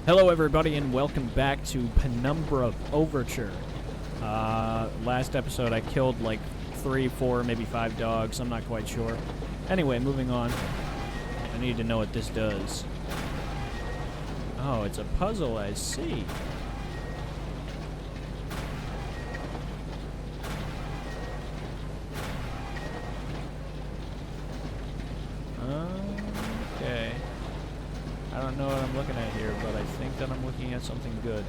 Hello everybody and welcome back to Penumbra Overture. Last episode I killed like 3, 4, maybe 5 dogs, I'm not quite sure. Anyway, moving on. I need to know what this does. Oh, it's a puzzle, I see. Okay. I don't know what I'm looking at here, but I think that I'm looking at something good.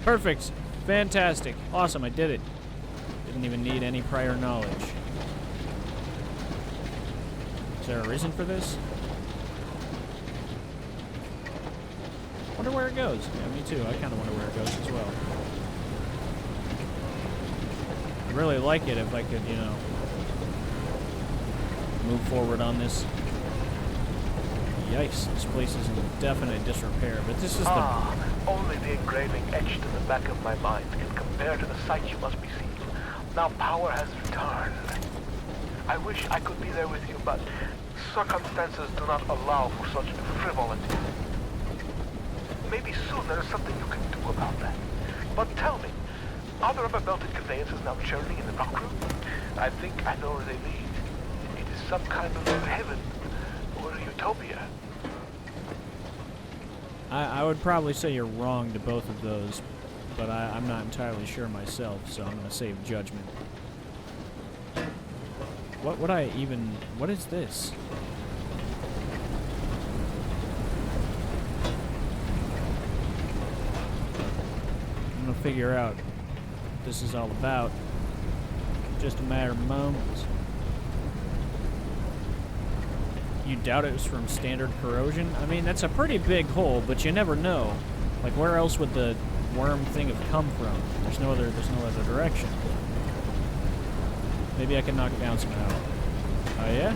Perfect! Fantastic! Awesome, I did it. Didn't even need any prior knowledge. Is there a reason for this? Wonder where it goes. Yeah, me too. I kind of wonder where it goes as well. I'd really like it if I could, you know, move forward on this. Yikes, this place is in definite disrepair, but this is only the engraving etched in the back of my mind can compare to the sight you must be seeing. Now power has returned. I wish I could be there with you, but circumstances do not allow for such frivolity. Maybe soon there is something you can do about that. But tell me, are there other belted conveyances now churning in the rock room? I think I know where they lead. It is some kind of heaven or a utopia. I would probably say you're wrong to both of those, but I'm not entirely sure myself, so I'm going to save judgment. What would I even... What is this? I'm gonna figure out what this is all about. Just a matter of moments. You doubt it was from standard corrosion? I mean, that's a pretty big hole, but you never know. Like, where else would the worm thing have come from? There's no other direction. Maybe I can knock it down somehow. Oh yeah?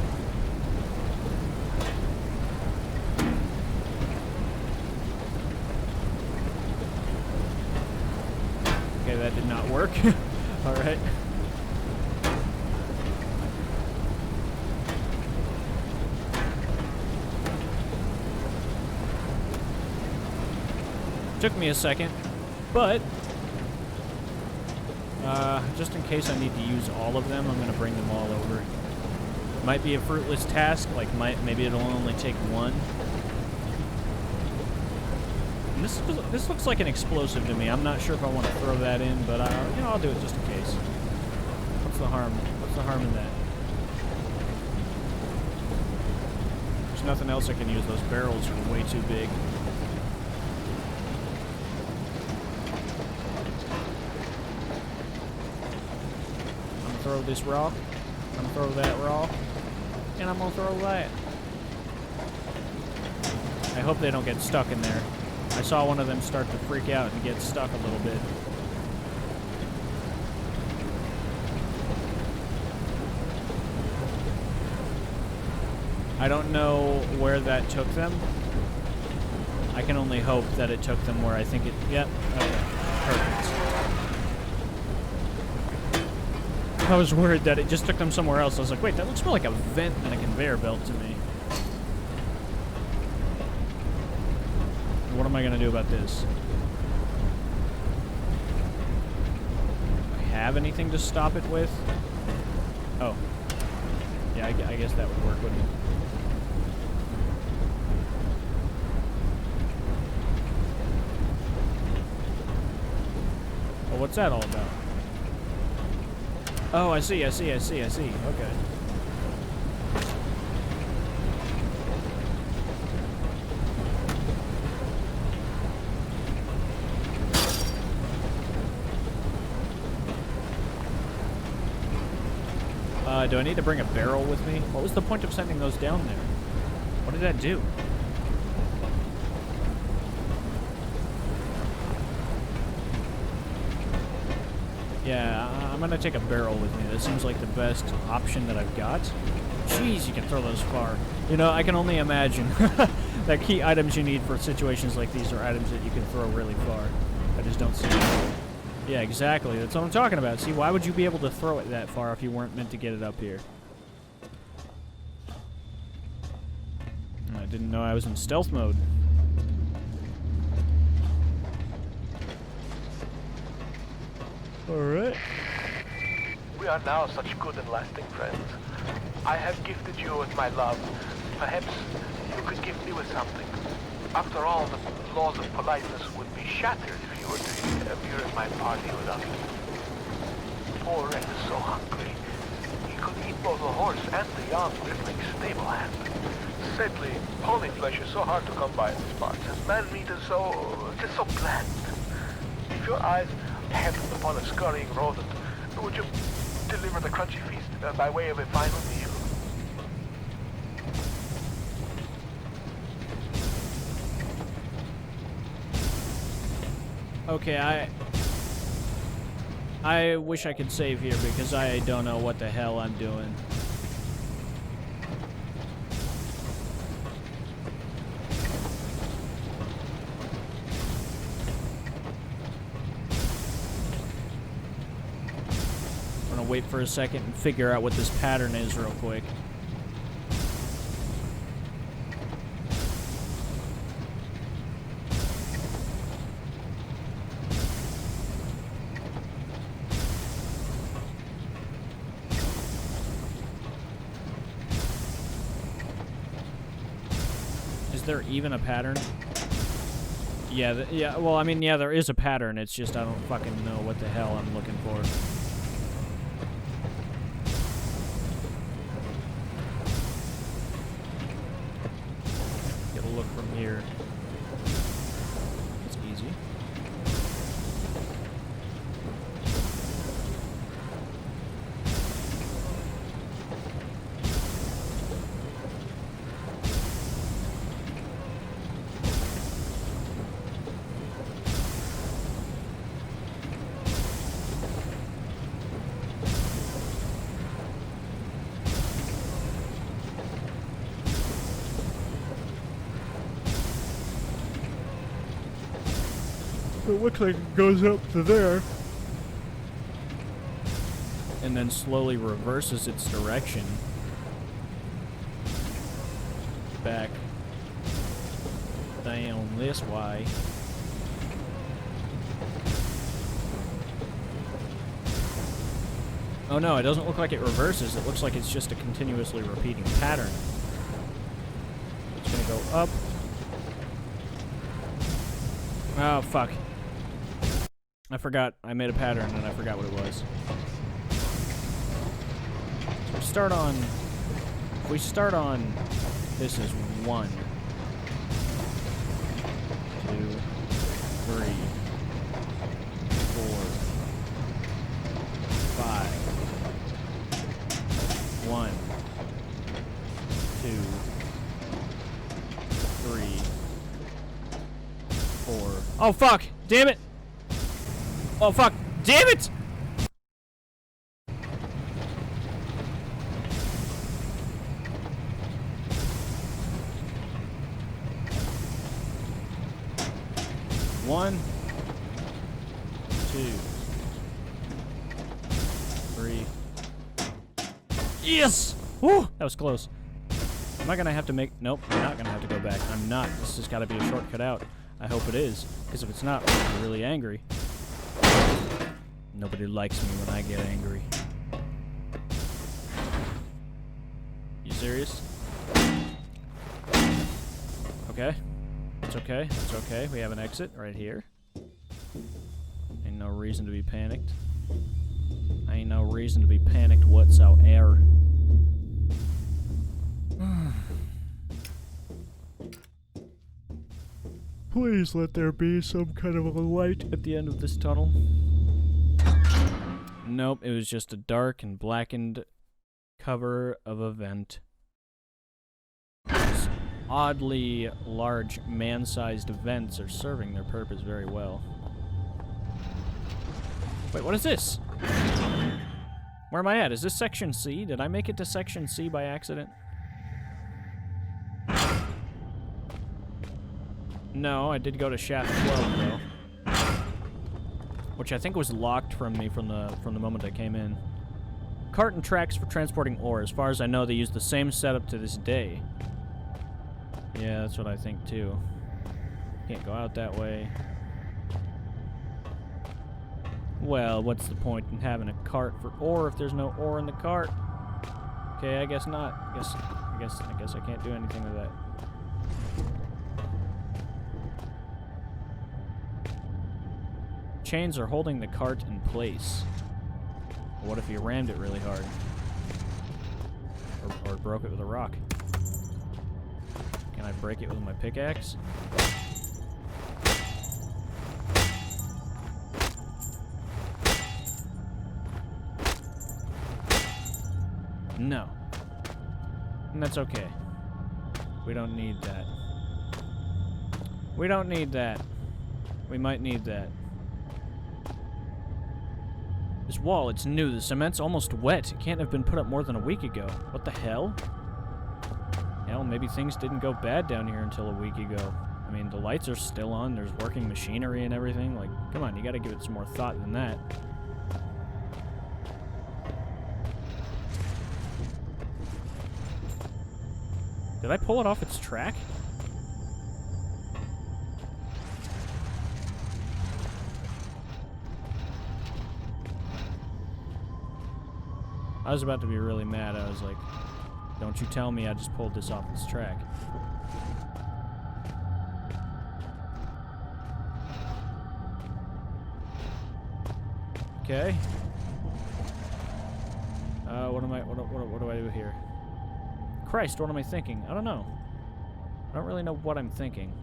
Okay, that did not work. Alright. Took me a second, but just in case I need to use all of them, I'm going to bring them all over. Might be a fruitless task, like maybe it'll only take one. This looks like an explosive to me. I'm not sure if I want to throw that in, but you know, I'll do it just in case. What's the harm? What's the harm in that? There's nothing else I can use. Those barrels are way too big. I'm gonna throw this rock. I'm gonna throw that rock. And I'm gonna throw that. I hope they don't get stuck in there. I saw one of them start to freak out and get stuck a little bit. I don't know where that took them. I can only hope that it took them where I think it... Yep. Okay. Perfect. I was worried that it just took them somewhere else. I was like, wait, that looks more like a vent than a conveyor belt to me. What am I going to do about this? Do I have anything to stop it with? Oh. Yeah, I guess that would work, wouldn't it? Well, what's that all about? Oh, I see. Okay. Do I need to bring a barrel with me? What was the point of sending those down there? What did that do? Yeah, I'm gonna take a barrel with me. That seems like the best option that I've got. Jeez, you can throw those far. You know, I can only imagine that key items you need for situations like these are items that you can throw really far. I just don't see it. Yeah, exactly. That's what I'm talking about. See, why would you be able to throw it that far if you weren't meant to get it up here? I didn't know I was in stealth mode. Alright. We are now such good and lasting friends. I have gifted you with my love. Perhaps you could gift me with something. After all, the laws of politeness would be shattered if you were to appear in my party without me. Poor Red is so hungry. He could eat both the horse and the young rippling stable hand. Sadly, pony flesh is so hard to come by in these parts, and man meat is just so bland. If your eyes happened upon a scurrying rodent, would you deliver the crunchy feast by way of a final meal? Okay, I wish I could save here because I don't know what the hell I'm doing. I'm gonna wait for a second and figure out what this pattern is real quick. Is there even a pattern? Yeah, yeah, well, I mean, yeah, there is a pattern. It's just I don't fucking know what the hell I'm looking for. Get a look from here. It's easy. It looks like it goes up to there. And then slowly reverses its direction. Back down this way. Oh no, it doesn't look like it reverses. It looks like it's just a continuously repeating pattern. It's gonna go up. Oh, fuck. I forgot. I made a pattern and I forgot what it was. So we start on... If we start on... This is 1, 2, 3, 4, 5. 1, 2, 3, 4. Oh, fuck! Damn it! Oh, fuck! Damn it! One, 2, 3. Yes! Woo! That was close. Am I gonna have to make... Nope, I'm not gonna have to go back. I'm not. This has gotta be a shortcut out. I hope it is. Because if it's not, I'm be really angry. Nobody likes me when I get angry. You serious? Okay. It's okay. It's okay. We have an exit right here. Ain't no reason to be panicked. Ain't no reason to be panicked whatsoever. Please let there be some kind of a light at the end of this tunnel. Nope, it was just a dark and blackened cover of a vent. These oddly large man-sized vents are serving their purpose very well. Wait, what is this? Where am I at? Is this section C? Did I make it to section C by accident? No, I did go to shaft 12 though. which I think was locked from me from the moment I came in. Cart and tracks for transporting ore. As far as I know, they use the same setup to this day. Yeah, that's what I think too. Can't go out that way. Well, what's the point in having a cart for ore if there's no ore in the cart? Okay, I guess not. I guess I can't do anything with that. Chains are holding the cart in place. What if you rammed it really hard? Or broke it with a rock? Can I break it with my pickaxe? No. And that's okay. We don't need that. We don't need that. We might need that. This wall, it's new. The cement's almost wet. It can't have been put up more than a week ago. What the hell? Hell, maybe things didn't go bad down here until a week ago. I mean, the lights are still on. There's working machinery and everything. Like, come on, you gotta give it some more thought than that. Did I pull it off its track? I was about to be really mad. I was like, don't you tell me I just pulled this off its track. Okay. What do I do here? Christ, what am I thinking? I don't know. I don't really know what I'm thinking.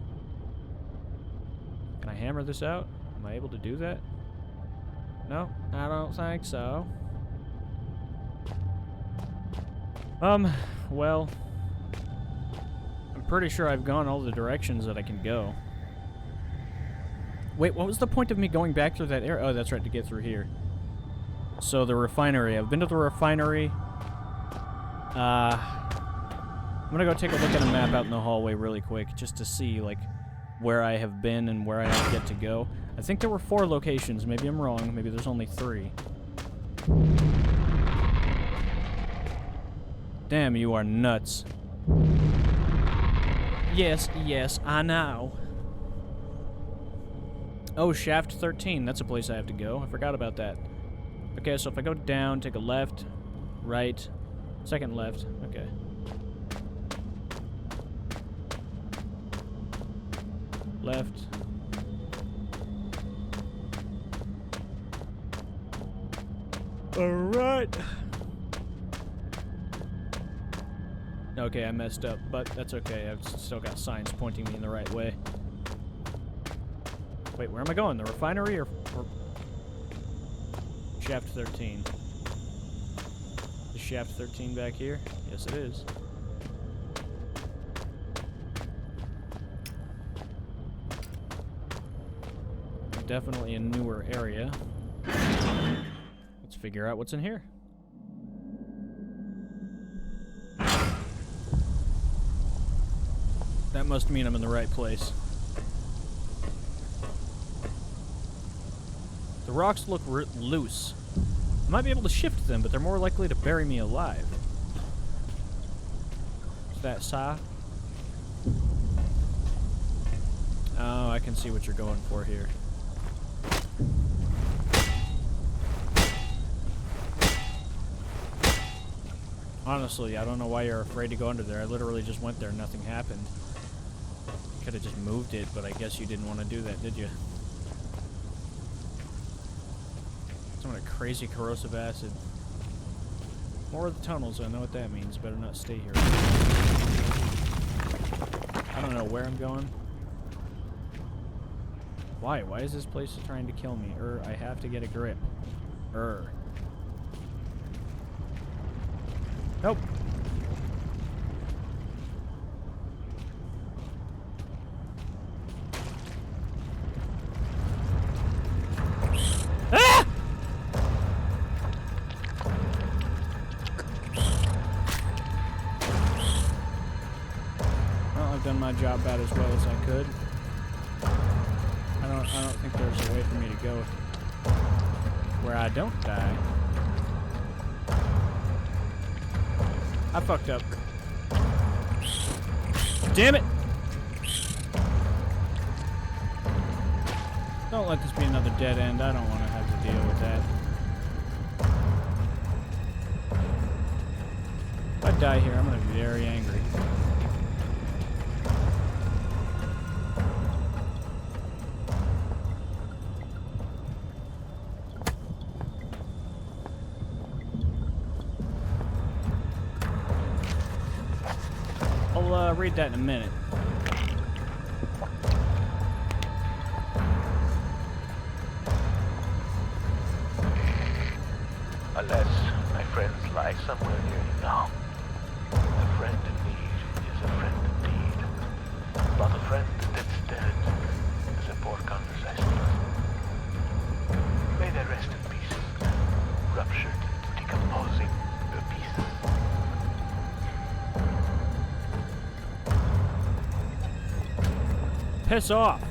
Can I hammer this out? Am I able to do that? No, I don't think so. Well, I'm pretty sure I've gone all the directions that I can go. Wait, what was the point of me going back through that area? Oh, that's right, to get through here. So the refinery. I've been to the refinery. I'm gonna go take a look at a map out in the hallway really quick, just to see, like, where I have been and where I have yet to go. I think there were 4 locations. Maybe I'm wrong. Maybe there's only 3. Damn, you are nuts. Yes, yes, I know. Oh, Shaft 13. That's a place I have to go. I forgot about that. Okay, so if I go down, take a left, right, second left. Okay. Left. Alright. Okay, I messed up, but that's okay. I've still got signs pointing me in the right way. Wait, where am I going? The refinery or Shaft 13? Is Shaft 13 back here? Yes, it is. Definitely a newer area. Let's figure out what's in here. That must mean I'm in the right place. The rocks look loose. I might be able to shift them, but they're more likely to bury me alive. Is that saw? Oh, I can see what you're going for here. Honestly, I don't know why you're afraid to go under there. I literally just went there and nothing happened. Could have just moved it, but I guess you didn't want to do that, did you? Some of that crazy corrosive acid. More of the tunnels, I know what that means. Better not stay here. I don't know where I'm going. Why? Why is this place trying to kill me? I have to get a grip. Nope. Ah! Well, I've done my job about as well as I could. I don't think there's a way for me to go. where I don't die. I fucked up. Damn it! Don't let this be another dead end. I don't want to have to deal with that. If I die here, I'm going to be very angry. I'll read that in a minute. Unless my friends lie somewhere near you now. A friend in need is a friend indeed. But a friend that's dead is a poor conversation. May they rest in peace, ruptured, decomposing their pieces. Piss off!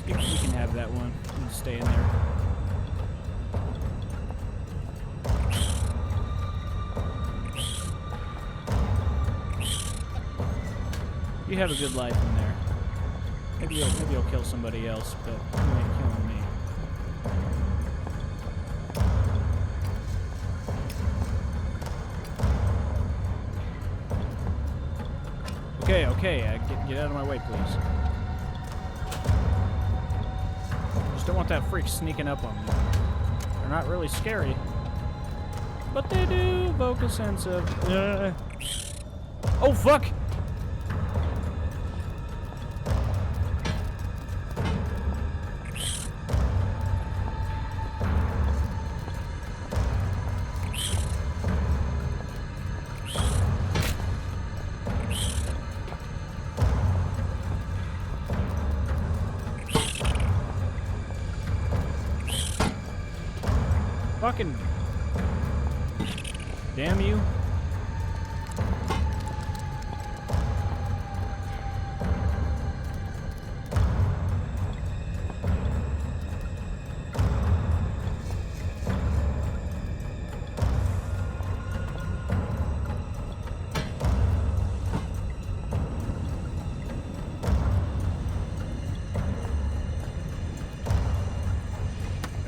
You can have that one. You can stay in there. You have a good life in there. Maybe you'll kill somebody else, but you ain't killing me. Okay, get out of my way, please. Just don't want that freak sneaking up on me. They're not really scary, but they do evoke a sense of... Oh, fuck! Fucking... Damn you.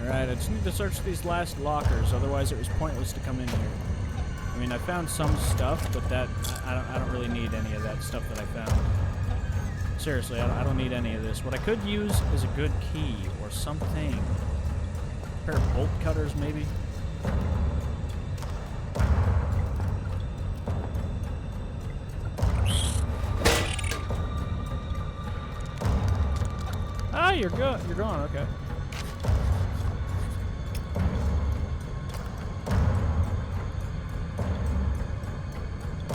Alright, I just need to search these last lockers, otherwise it was pointless to come in here. I mean, I found some stuff, but that I don't really need any of that stuff that I found. Seriously, I don't need any of this. What I could use is a good key or something. A pair of bolt cutters, maybe? Ah, you're gone, okay.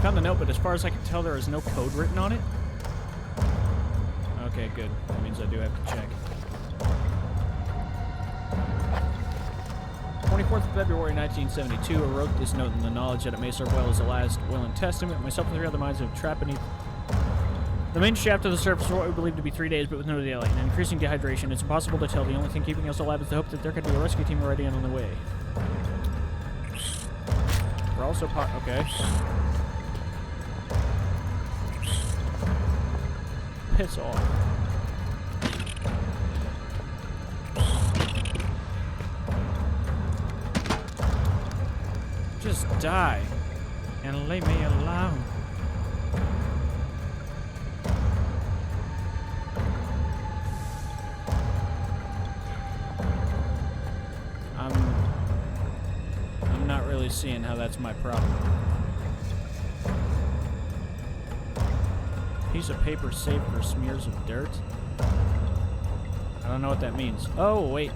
Found the note, but as far as I can tell, there is no code written on it. Okay, good. That means I do have to check. 24th of February, 1972. I wrote this note in the knowledge that it may serve well as the last will and testament. Myself and 3 other minds have trapped beneath the main shaft of the surface for what we believe to be 3 days, but with no daylight and increasing dehydration. It's impossible to tell. The only thing keeping us alive is the hope that there could be a rescue team already on the way. We're also okay. Piss off. Just die and leave me alone. I'm not really seeing how that's my problem. Piece of paper saved for smears of dirt. I don't know what that means. Oh, wait.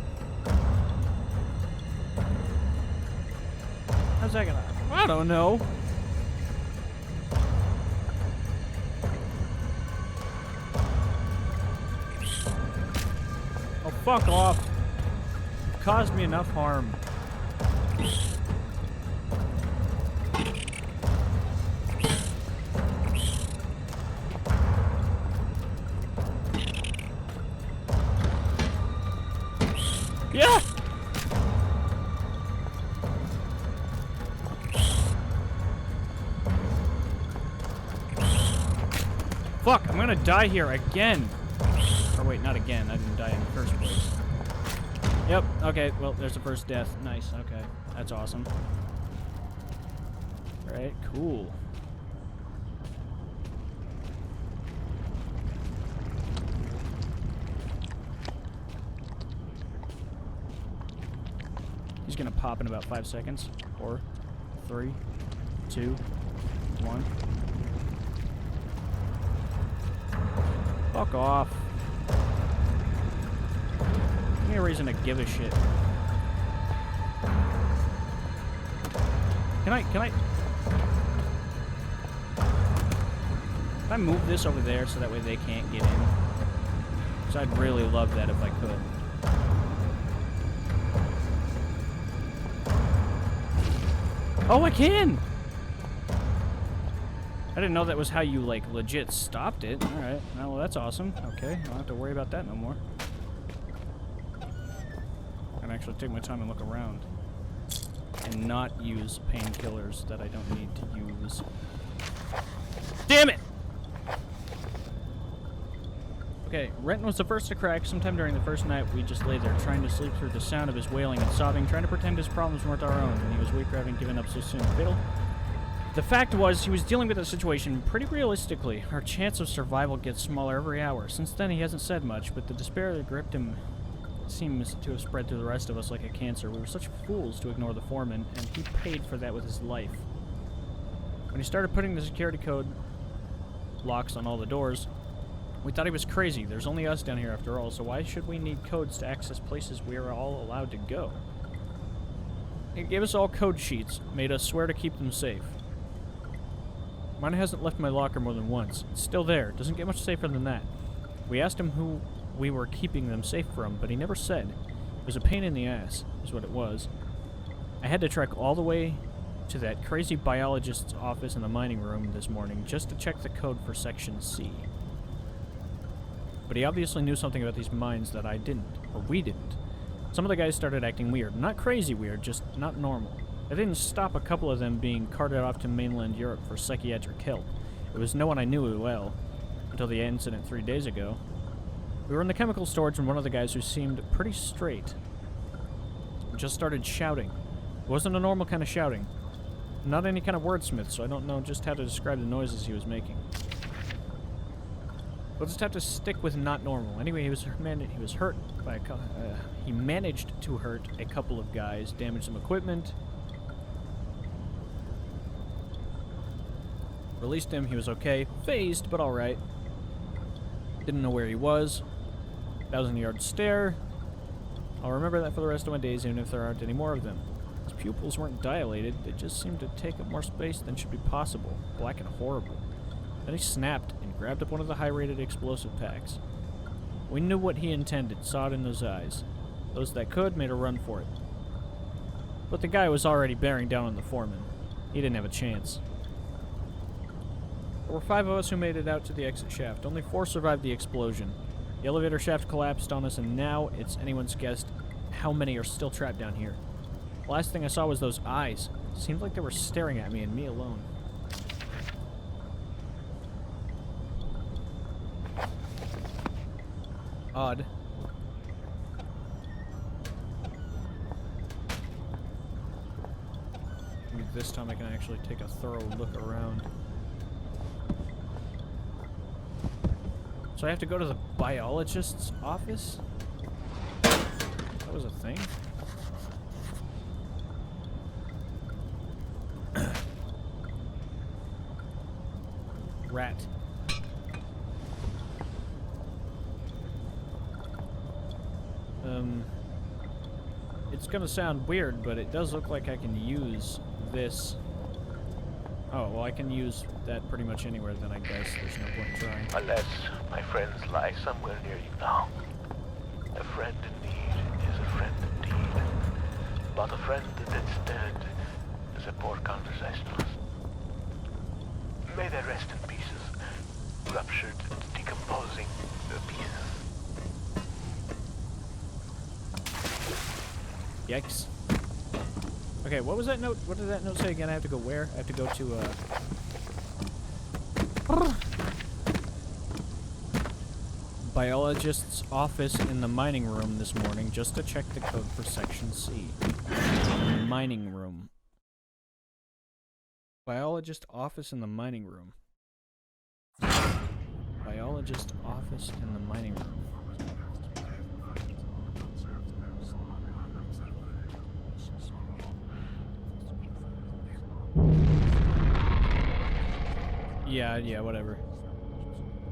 How's that gonna... I don't know. Oh, fuck off. You've caused me enough harm. Yeah! Fuck, I'm gonna die here again. Or wait, not again. I didn't die in the first place. Yep, okay, well, there's the first death. Nice, okay. That's awesome. Alright, cool. He's gonna pop in about 5 seconds. 4, 3, 2, 1. Fuck off. Give me a reason to give a shit. Can I move this over there so that way they can't get in? Because I'd really love that if I could. Oh, I can! I didn't know that was how you, like, legit stopped it. Alright, well, that's awesome. Okay, I don't have to worry about that no more. I can actually take my time and look around. And not use painkillers that I don't need to use. Damn it! Okay, Renton was the first to crack. Sometime during the first night, we just lay there, trying to sleep through the sound of his wailing and sobbing, trying to pretend his problems weren't our own, and he was weak for having given up so soon. Fatal? The fact was, he was dealing with the situation pretty realistically. Our chance of survival gets smaller every hour. Since then, he hasn't said much, but the despair that gripped him seems to have spread through the rest of us like a cancer. We were such fools to ignore the foreman, and he paid for that with his life. When he started putting the security code locks on all the doors, we thought he was crazy. There's only us down here after all, so why should we need codes to access places we are all allowed to go? He gave us all code sheets, made us swear to keep them safe. Mine hasn't left my locker more than once. It's still there. Doesn't get much safer than that. We asked him who we were keeping them safe from, but he never said. It was a pain in the ass, is what it was. I had to trek all the way to that crazy biologist's office in the mining room this morning just to check the code for Section C. But he obviously knew something about these mines that I didn't, or we didn't. Some of the guys started acting weird. Not crazy weird, just not normal. I didn't stop a couple of them being carted off to mainland Europe for psychiatric help. It was no one I knew well, until the incident 3 days ago. We were in the chemical storage when one of the guys who seemed pretty straight just started shouting. It wasn't a normal kind of shouting. Not any kind of wordsmith, so I don't know just how to describe the noises he was making. We'll just have to stick with not normal. Anyway, he was hurt by he managed to hurt a couple of guys, damage some equipment. Released him, he was okay. Phased, but alright. Didn't know where he was. 1,000-yard stare. I'll remember that for the rest of my days, even if there aren't any more of them. His pupils weren't dilated, they just seemed to take up more space than should be possible. Black and horrible. Then he snapped and grabbed up one of the high-rated explosive packs. We knew what he intended, saw it in those eyes. Those that could made a run for it. But the guy was already bearing down on the foreman. He didn't have a chance. There were 5 of us who made it out to the exit shaft. Only 4 survived the explosion. The elevator shaft collapsed on us, and now it's anyone's guess how many are still trapped down here. The last thing I saw was those eyes. It seemed like they were staring at me and me alone. Odd. Maybe this time I can actually take a thorough look around. So I have to go to the biologist's office? That was a thing? Rat. it's gonna sound weird, but it does look like I can use this. Oh, well, I can use that pretty much anywhere then, I guess. There's no point in trying. Unless my friends lie somewhere near you now. A friend in need is a friend indeed. But a friend that's dead is a poor conversationalist. May they rest in pieces, ruptured, decomposing pieces. Yikes. Okay, what was that note? What did that note say again? I have to go where? I have to go to, biologist's office in the mining room this morning just to check the code for section C. Mining room. Biologist office in the mining room. Biologist office in the mining room. Yeah, whatever.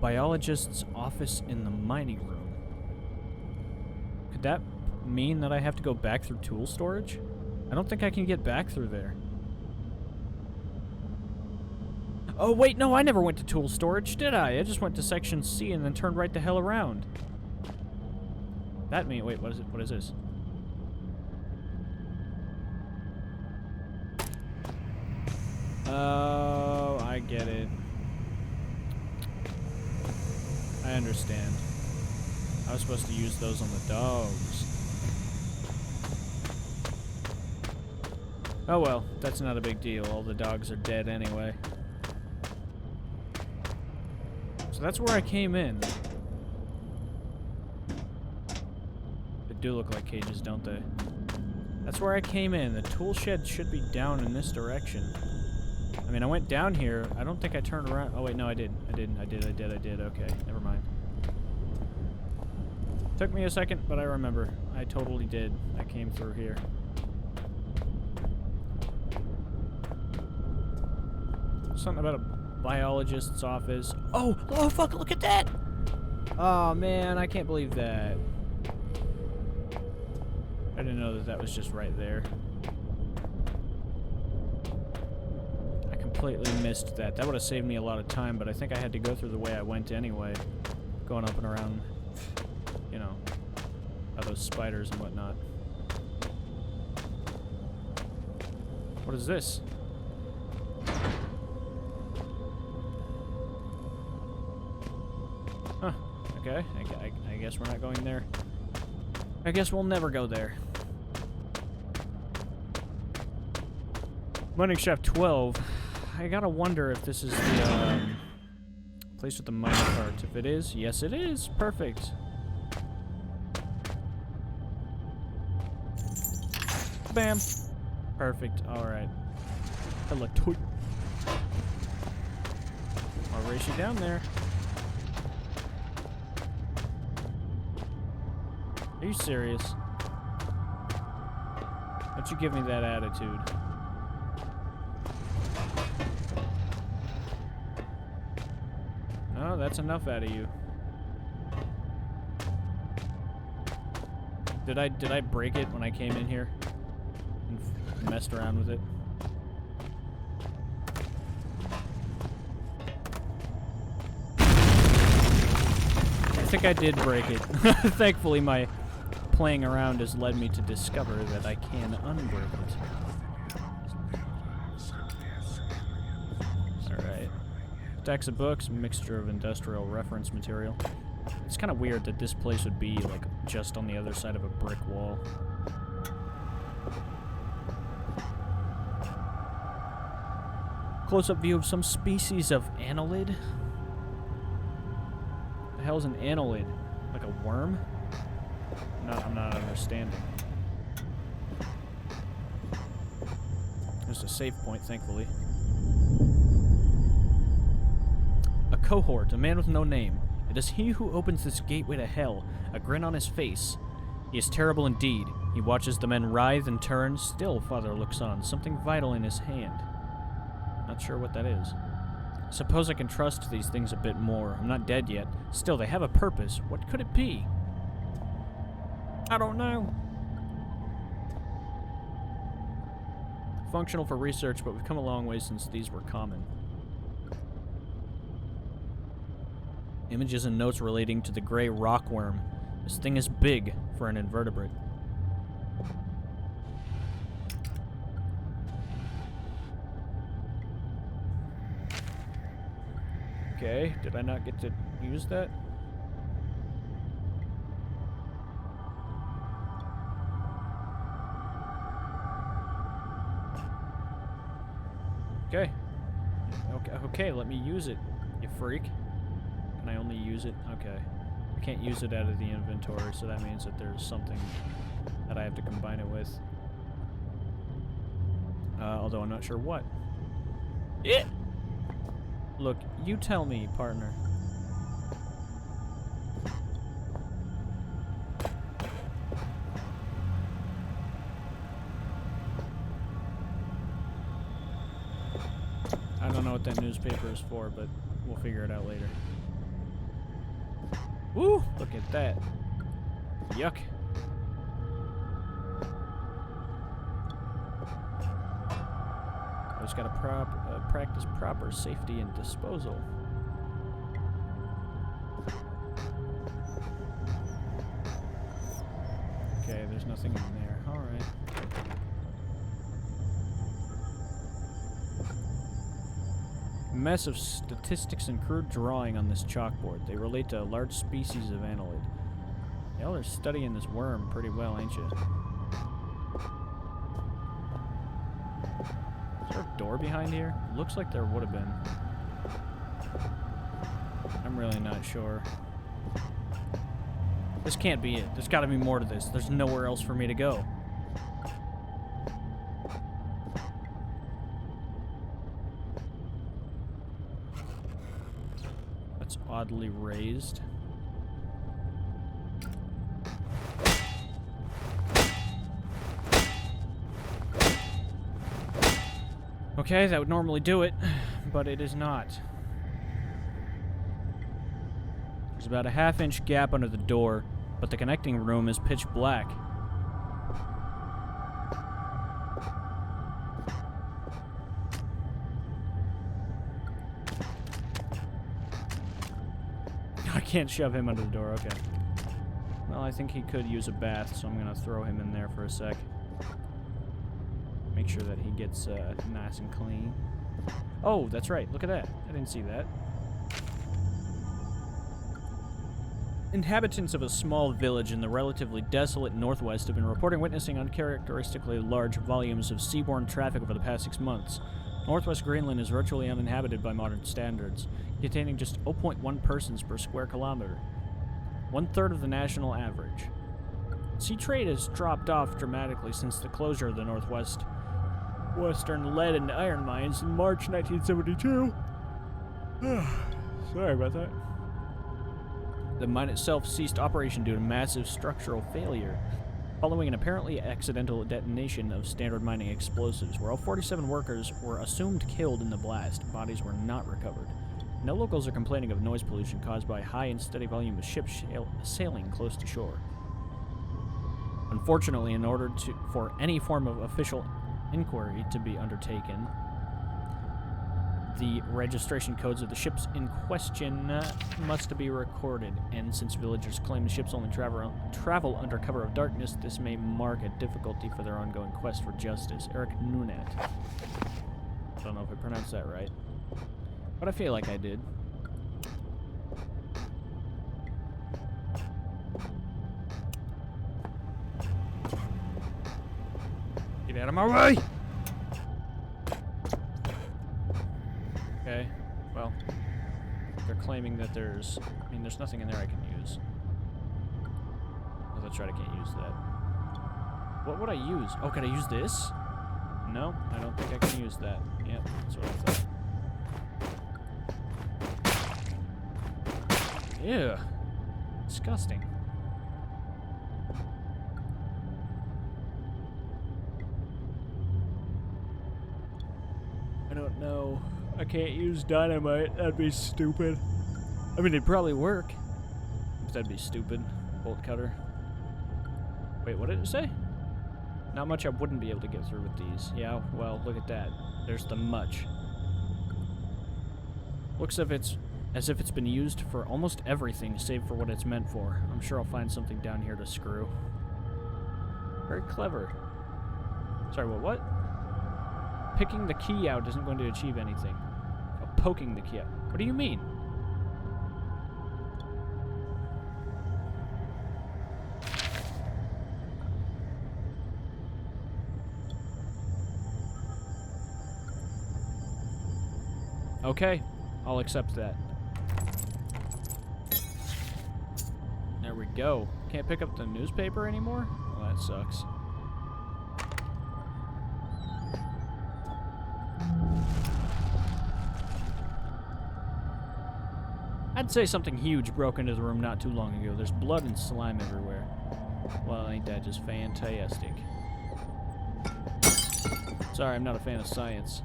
Biologist's office in the mining room. Could that mean that I have to go back through tool storage? I don't think I can get back through there. Oh, wait, no, I never went to tool storage, did I? I just went to section C and then turned right the hell around. That mean, wait, what is it? What is this? Oh, I get it. I understand. I was supposed to use those on the dogs. Oh well, that's not a big deal. All the dogs are dead anyway. So that's where I came in. They do look like cages, don't they? That's where I came in. The tool shed should be down in this direction. I mean, I went down here. I don't think I turned around. Oh, wait, no, I did. I did. Okay, never mind. Took me a second, but I remember. I totally did. I came through here. Something about a biologist's office. Oh, fuck, look at that! Oh, man, I can't believe that. I didn't know that that was just right there. Completely missed that. That would have saved me a lot of time, but I think I had to go through the way I went anyway. Going up and around, you know, all those spiders and whatnot. What is this? Huh. Okay. I guess we're not going there. I guess we'll never go there. Mining shaft 12. I gotta wonder if this is the place with the mining cart. If it is, yes it is. Perfect. Bam. Perfect. Alright. Hello, toy. I'll race you down there. Are you serious? Don't you give me that attitude. No, that's enough out of you. Did I break it when I came in here and messed around with it? I think I did break it. Thankfully, my playing around has led me to discover that I can unbreak it. Stacks of books, mixture of industrial reference material. It's kind of weird that this place would be, like, just on the other side of a brick wall. Close-up view of some species of annelid? The hell is an annelid? Like a worm? I'm not understanding. There's a save point, thankfully. A cohort, a man with no name. It is he who opens this gateway to hell, a grin on his face. He is terrible indeed. He watches the men writhe and turn. Still, Father looks on, something vital in his hand. Not sure what that is. Suppose I can trust these things a bit more. I'm not dead yet. Still, they have a purpose. What could it be? I don't know. Functional for research, but we've come a long way since these were common. Images and notes relating to the gray rockworm. This thing is big for an invertebrate. Okay, did I not get to use that? Okay. Okay, let me use it, you freak. Can I only use it? Okay. I can't use it out of the inventory, so that means that there's something that I have to combine it with. Although I'm not sure what. Yeah. Look, you tell me, partner. I don't know what that newspaper is for, but we'll figure it out later. Woo! Look at that. Yuck. I just gotta practice proper safety and disposal. Okay, there's nothing in there. Alright. Mess of statistics and crude drawing on this chalkboard. They relate to a large species of annelid. Y'all are studying this worm pretty well, ain't you? Is there a door behind here? Looks like there would have been. I'm really not sure. This can't be it. There's got to be more to this. There's nowhere else for me to go. That's oddly raised. Okay, that would normally do it, but it is not. There's about a half-inch gap under the door, but the connecting room is pitch black. I can't shove him under the door, okay. Well, I think he could use a bath, so I'm gonna throw him in there for a sec. Make sure that he gets nice and clean. Oh, that's right. Look at that. I didn't see that. Inhabitants of a small village in the relatively desolate northwest have been reporting witnessing uncharacteristically large volumes of seaborne traffic over the past 6 months. Northwest Greenland is virtually uninhabited by modern standards, containing just 0.1 persons per square kilometer, 1/3 of the national average. Sea trade has dropped off dramatically since the closure of the Western lead and iron mines in March 1972. Sorry about that. The mine itself ceased operation due to massive structural failure, following an apparently accidental detonation of standard mining explosives, where all 47 workers were assumed killed in the blast. Bodies were not recovered. No locals are complaining of noise pollution caused by high and steady volume of ships sailing close to shore. Unfortunately, in order for any form of official inquiry to be undertaken, the registration codes of the ships in question must be recorded, and since villagers claim the ships only travel under cover of darkness, this may mark a difficulty for their ongoing quest for justice. Eric Nunet. I don't know if I pronounced that right, but I feel like I did. Get out of my way! Okay, well, they're claiming that there's nothing in there I can use. Oh, that's right, I can't use that. What would I use? Oh, could I use this? No, I don't think I can use that. Yep, that's what I thought. Ew. Disgusting. I don't know. I can't use dynamite. That'd be stupid. I mean, it'd probably work, but that'd be stupid. Bolt cutter. Wait, what did it say? Not much I wouldn't be able to get through with these. Yeah, well, look at that. There's the much. Looks as if it's been used for almost everything save for what it's meant for. I'm sure I'll find something down here to screw. Very clever. Sorry, what? Picking the key out isn't going to achieve anything. Oh, poking the key out. What do you mean? Okay, I'll accept that. There we go. Can't pick up the newspaper anymore? Well, that sucks. I'd say something huge broke into the room not too long ago. There's blood and slime everywhere. Well, ain't that just fantastic? Sorry, I'm not a fan of science.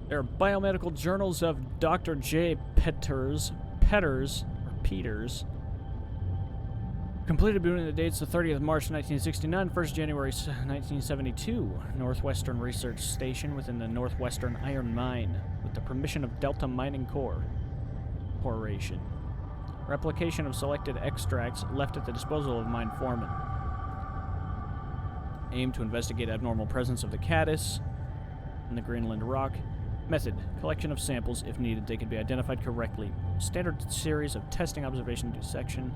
There are biomedical journals of Dr. J. Peters, completed between the dates of 30th March 1969, 1st January 1972, Northwestern Research Station within the Northwestern Iron Mine, with the permission of Delta Mining Corporation. Replication of selected extracts left at the disposal of mine foreman. Aim to investigate abnormal presence of the caddis in the Greenland rock. Method: collection of samples. If needed, they can be identified correctly. Standard series of testing, observation, dissection.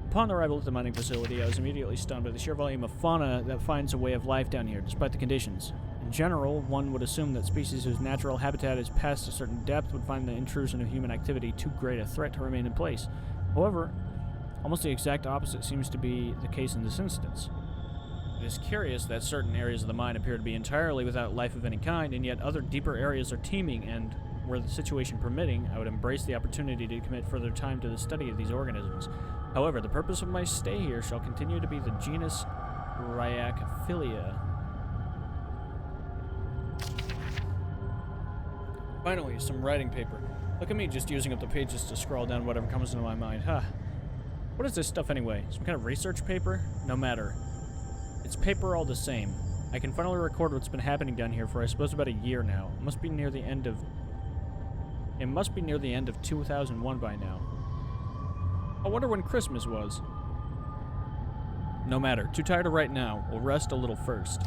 Upon arrival at the mining facility, I was immediately stunned by the sheer volume of fauna that finds a way of life down here, despite the conditions. In general, one would assume that species whose natural habitat is past a certain depth would find the intrusion of human activity too great a threat to remain in place. However, almost the exact opposite seems to be the case in this instance. It is curious that certain areas of the mine appear to be entirely without life of any kind, and yet other deeper areas are teeming, and, were the situation permitting, I would embrace the opportunity to commit further time to the study of these organisms. However, the purpose of my stay here shall continue to be the genus Rhacophilia. Finally, some writing paper. Look at me just using up the pages to scroll down whatever comes into my mind. Huh. What is this stuff anyway? Some kind of research paper? No matter. It's paper all the same. I can finally record what's been happening down here for I suppose about a year now. It must be near the end of 2001 by now. I wonder when Christmas was. No matter. Too tired to write now. We'll rest a little first.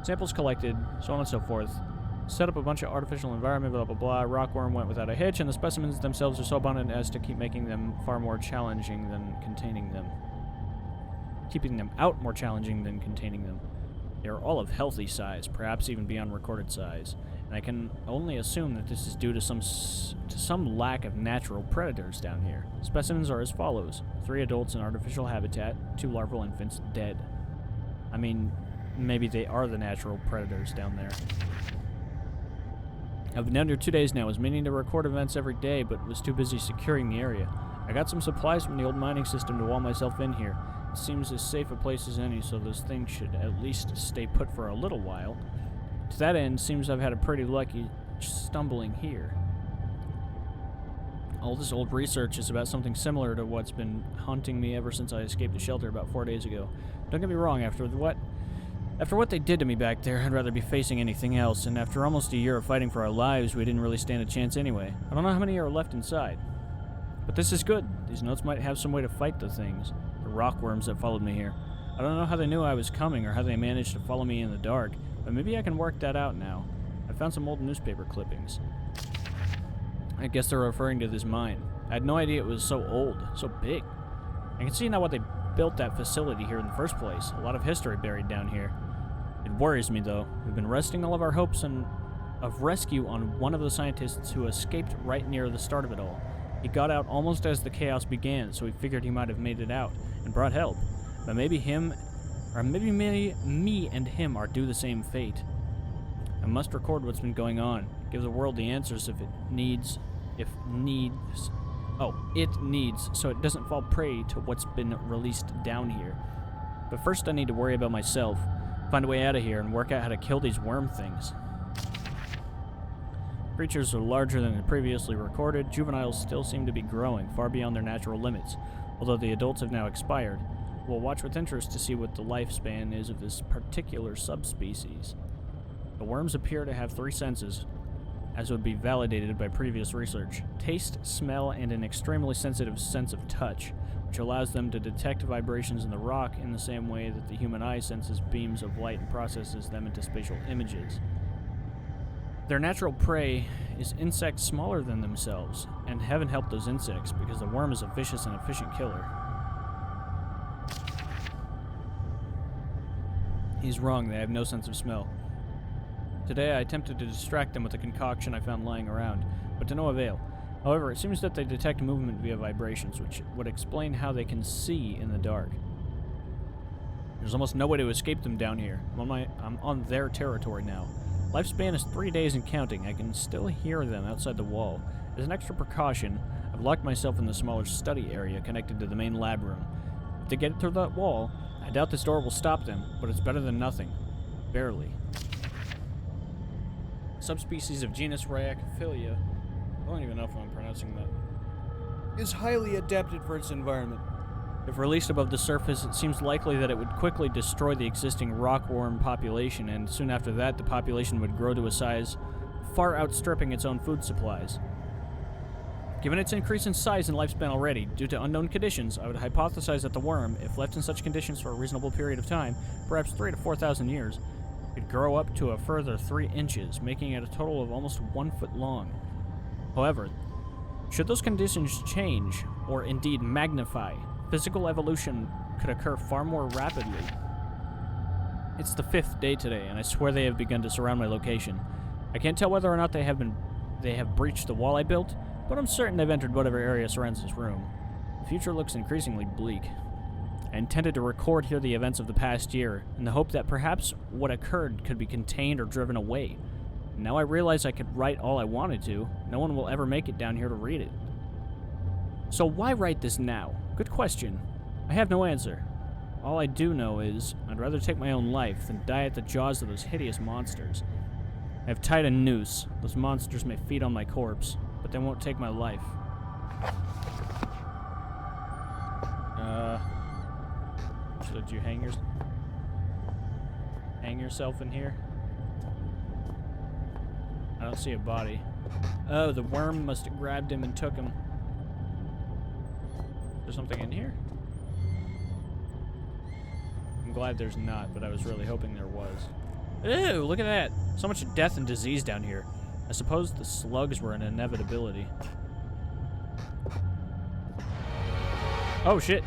Samples collected, so on and so forth. Set up a bunch of artificial environment, blah blah blah. Rockworm went without a hitch, and the specimens themselves are so abundant as to keep making them far more challenging than containing them. Keeping them out more challenging than containing them. They are all of healthy size, perhaps even beyond recorded size, and I can only assume that this is due to some lack of natural predators down here. Specimens are as follows: 3 adults in artificial habitat, 2 larval infants dead. I mean, maybe they are the natural predators down there. I've been down here 2 days now. I was meaning to record events every day, but was too busy securing the area. I got some supplies from the old mining system to wall myself in here. It seems as safe a place as any, so those things should at least stay put for a little while. To that end, seems I've had a pretty lucky stumbling here. All this old research is about something similar to what's been haunting me ever since I escaped the shelter about 4 days ago. Don't get me wrong, after what they did to me back there, I'd rather be facing anything else, and after almost a year of fighting for our lives, we didn't really stand a chance anyway. I don't know how many are left inside. But this is good. These notes might have some way to fight the things. The rockworms that followed me here. I don't know how they knew I was coming or how they managed to follow me in the dark, but maybe I can work that out now. I found some old newspaper clippings. I guess they're referring to this mine. I had no idea it was so old, so big. I can see now why they built that facility here in the first place. A lot of history buried down here. It worries me, though. We've been resting all of our hopes of rescue on one of the scientists who escaped right near the start of it all. He got out almost as the chaos began, so we figured he might have made it out and brought help. But maybe me and him are due the same fate. I must record what's been going on. Give the world the answers it needs, so it doesn't fall prey to what's been released down here. But first I need to worry about myself, find a way out of here, and work out how to kill these worm things. Creatures are larger than previously recorded. Juveniles still seem to be growing, far beyond their natural limits. although the adults have now expired. We'll watch with interest to see what the lifespan is of this particular subspecies. The worms appear to have 3 senses, as would be validated by previous research: taste, smell, and an extremely sensitive sense of touch, which allows them to detect vibrations in the rock in the same way that the human eye senses beams of light and processes them into spatial images. Their natural prey is insects smaller than themselves, and heaven help those insects, because the worm is a vicious and efficient killer. He's wrong, they have no sense of smell. Today I attempted to distract them with a concoction I found lying around, but to no avail. However, it seems that they detect movement via vibrations, which would explain how they can see in the dark. There's almost no way to escape them down here. I'm on their territory now. Lifespan is 3 days and counting. I can still hear them outside the wall. As an extra precaution, I've locked myself in the smaller study area connected to the main lab room. If they get through that wall, I doubt this door will stop them, but it's better than nothing. Barely. Subspecies of genus Rhacophilia, I don't even know if I'm pronouncing that, is highly adapted for its environment. If released above the surface, it seems likely that it would quickly destroy the existing rockworm population, and soon after that, the population would grow to a size far outstripping its own food supplies. Given its increase in size and lifespan already, due to unknown conditions, I would hypothesize that the worm, if left in such conditions for a reasonable period of time, perhaps 3,000 to 4,000 years, could grow up to a further 3 inches, making it a total of almost 1 foot long. However, should those conditions change, or indeed magnify, physical evolution could occur far more rapidly. It's the 5th day today, and I swear they have begun to surround my location. I can't tell whether or not they have breached the wall I built, but I'm certain they've entered whatever area surrounds this room. The future looks increasingly bleak. I intended to record here the events of the past year, in the hope that perhaps what occurred could be contained or driven away. Now I realize I could write all I wanted to. No one will ever make it down here to read it. So why write this now? Good question. I have no answer. All I do know is, I'd rather take my own life than die at the jaws of those hideous monsters. I have tied a noose. Those monsters may feed on my corpse, but they won't take my life. Should you hang yourself in here? I don't see a body. Oh, the worm must have grabbed him and took him. There's something in here? I'm glad there's not, but I was really hoping there was. Ew, look at that! So much death and disease down here. I suppose the slugs were an inevitability. Oh, shit!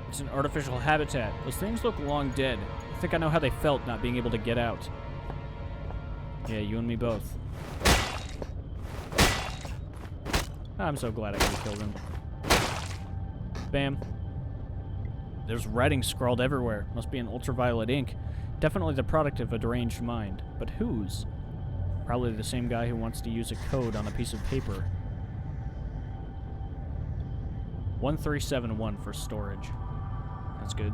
It's an artificial habitat. Those things look long dead. I think I know how they felt not being able to get out. Yeah, you and me both. I'm so glad I could have killed him. Bam. There's writing scrawled everywhere. Must be in ultraviolet ink. Definitely the product of a deranged mind. But whose? Probably the same guy who wants to use a code on a piece of paper. 1371 for storage. That's good.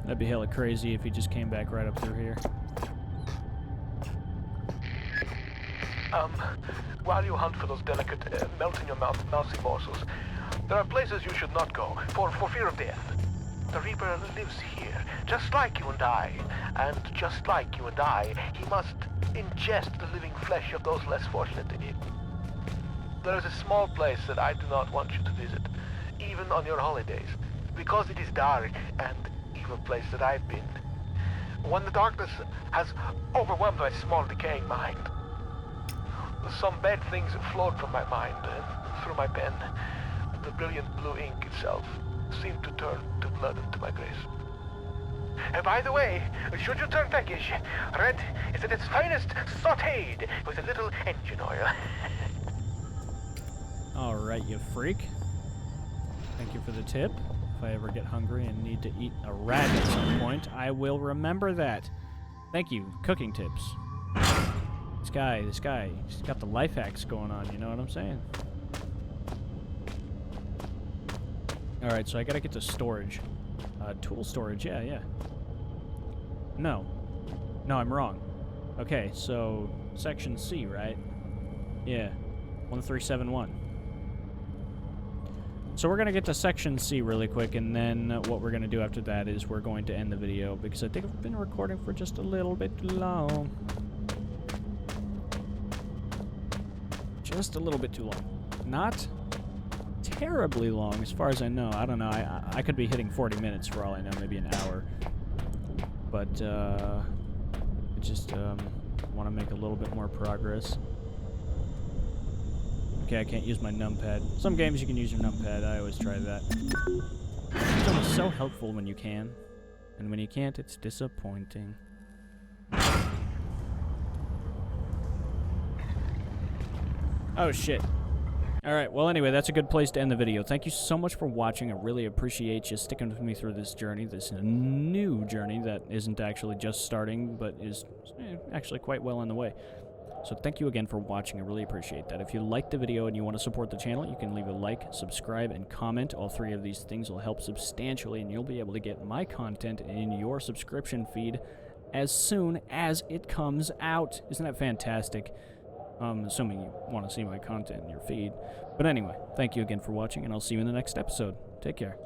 That'd be hella crazy if he just came back right up through here. While you hunt for those delicate, melt-in-your-mouth mousy morsels, there are places you should not go, for fear of death. The Reaper lives here, just like you and I. And just like you and I, he must ingest the living flesh of those less fortunate than him. There is a small place that I do not want you to visit, even on your holidays, because it is dark and evil place that I've been. When the darkness has overwhelmed my small decaying mind, some bad things flowed from my mind and through my pen. The brilliant blue ink itself seemed to turn to blood into my grace. And by the way, should you turn peckish, red is at its finest sautéed with a little engine oil. Alright, you freak. Thank you for the tip. If I ever get hungry and need to eat a rat at some point, I will remember that. Thank you, cooking tips. This guy, he's got the life hacks going on, you know what I'm saying? Alright, so I gotta get to storage. Tool storage, yeah. No, I'm wrong. Okay, so section C, right? Yeah, 1371. So we're gonna get to section C really quick, and then what we're gonna do after that is we're going to end the video, because I think I've been recording for just a little bit too long. Just a little bit too long. Not terribly long, as far as I know. I don't know. I could be hitting 40 minutes for all I know, maybe an hour. But I just want to make a little bit more progress. Okay, I can't use my numpad. Some games you can use your numpad. I always try that. It's always so helpful when you can, and when you can't, it's disappointing. Oh shit. Alright, well anyway, that's a good place to end the video. Thank you so much for watching. I really appreciate you sticking with me through this journey, this new journey that isn't actually just starting, but is actually quite well on the way. So thank you again for watching. I really appreciate that. If you liked the video and you want to support the channel, you can leave a like, subscribe, and comment. All three of these things will help substantially, and you'll be able to get my content in your subscription feed as soon as it comes out. Isn't that fantastic? Assuming you want to see my content in your feed. But anyway, thank you again for watching, and I'll see you in the next episode. Take care.